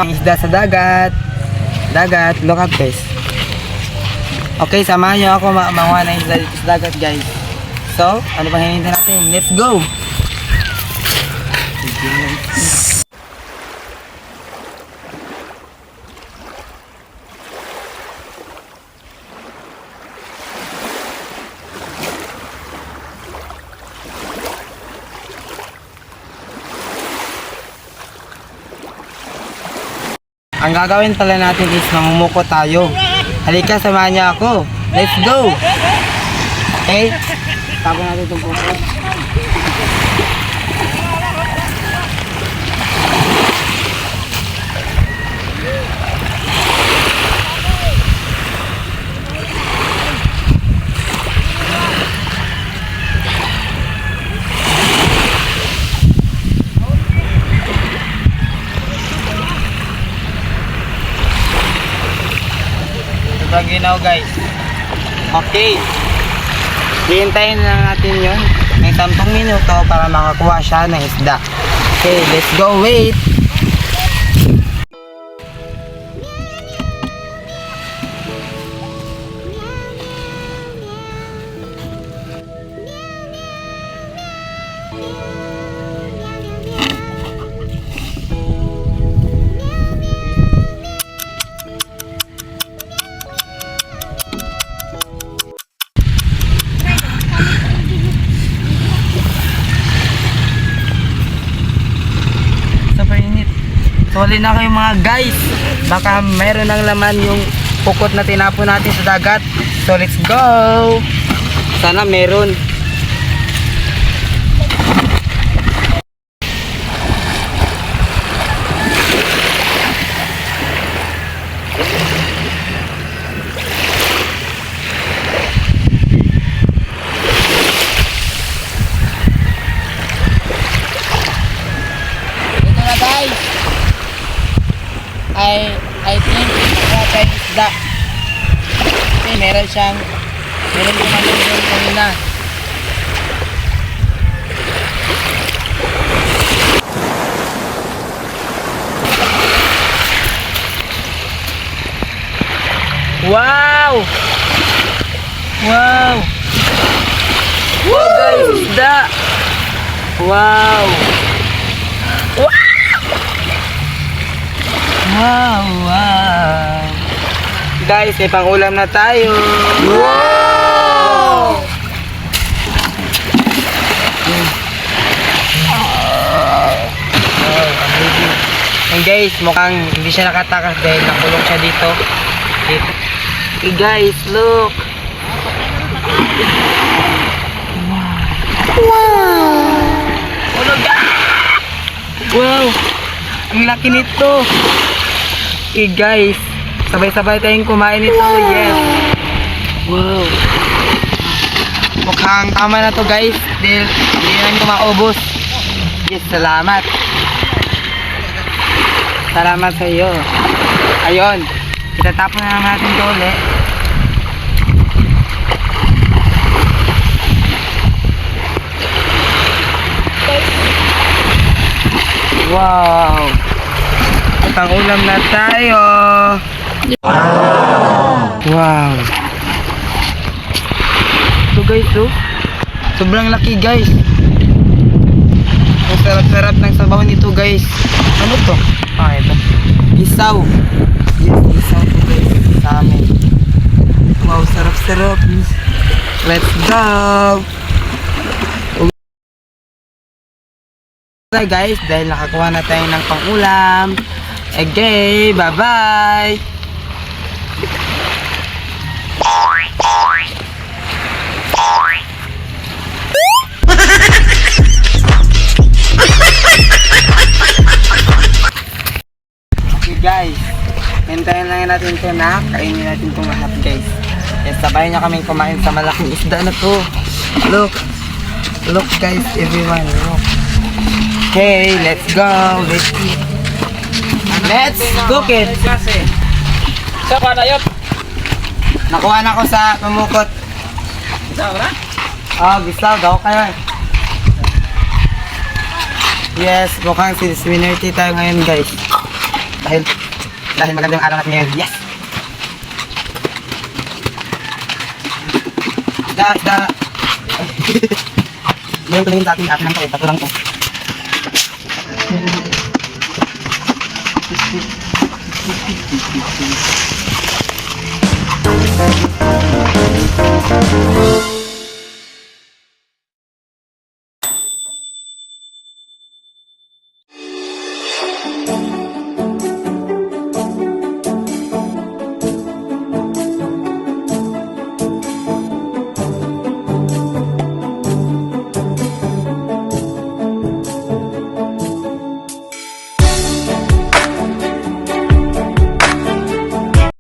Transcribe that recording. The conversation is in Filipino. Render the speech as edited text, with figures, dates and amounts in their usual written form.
Ang isda sa dagat. Look up guys. Okay, samahan nyo ako manguha ng isda dito sa dagat guys. So, ano pang hinihintay natin? Let's go! Ang gagawin pala natin is mamumuko tayo. Halika, samahan niya ako. Let's go! Okay? Tapos natin itong puko. Sobrang ginaw guys. Okay. Hihintayin lang natin yun ng 10 minuto para makakuha siya ng isda. Okay, let's go. Wait. Soli na kayo mga guys. Baka mayroon ng laman yung pukot na tinapon natin sa dagat. So let's go. Sana meron. Ito na guys. I think Chinese isda. Okay, meron kumain doon kanina. Wow! Wow! Wow guys, isda! Wow! Wow! Guys, may pang-ulam na tayo! Wow! Amazing! And guys, mukhang hindi siya nakatakas dahil nakulong siya dito. Hey guys, look! Wow! Wow! Ang laki nito! Okay guys, sabay-sabay tayong kumain nito. Yes! Wow! Mukhang tama na to guys. Dahil hindi naman ko maubos. Yes, salamat! Salamat sa iyo. Ayun, itatapon na natin ito ulit. Wow! Pang-ulam na tayo. Wow! Ito guys, oh. Sobrang laki guys. Ang sarap-sarap ng sabaw nito guys. Ano to? Ah, ito. Isaw. Yes, isaw to guys. Sa amin. Wow, sarap-sarap. Let's go! Okay guys, dahil nakakuha na tayo ng pang-ulam. Okay, bye-bye! Okay guys, hintayin lang natin ito na kainin natin itong lahat guys. Yes, sabayan nyo kaming kumain sa malaking isda na to. Look! Look guys, everyone, look! Okay, let's go. Let's eat. Let's cook it. Sa panayot. Nakuha na ko sa pamukot. Sa ba? Oh, gislaw daw kayo. Yes, mukhang siniswinerty tayo ngayon guys. Dahil maganda yung araw natin ngayon. Yes! Isda! Ngayon tumingin sa ating atin lang to. Tato lang to.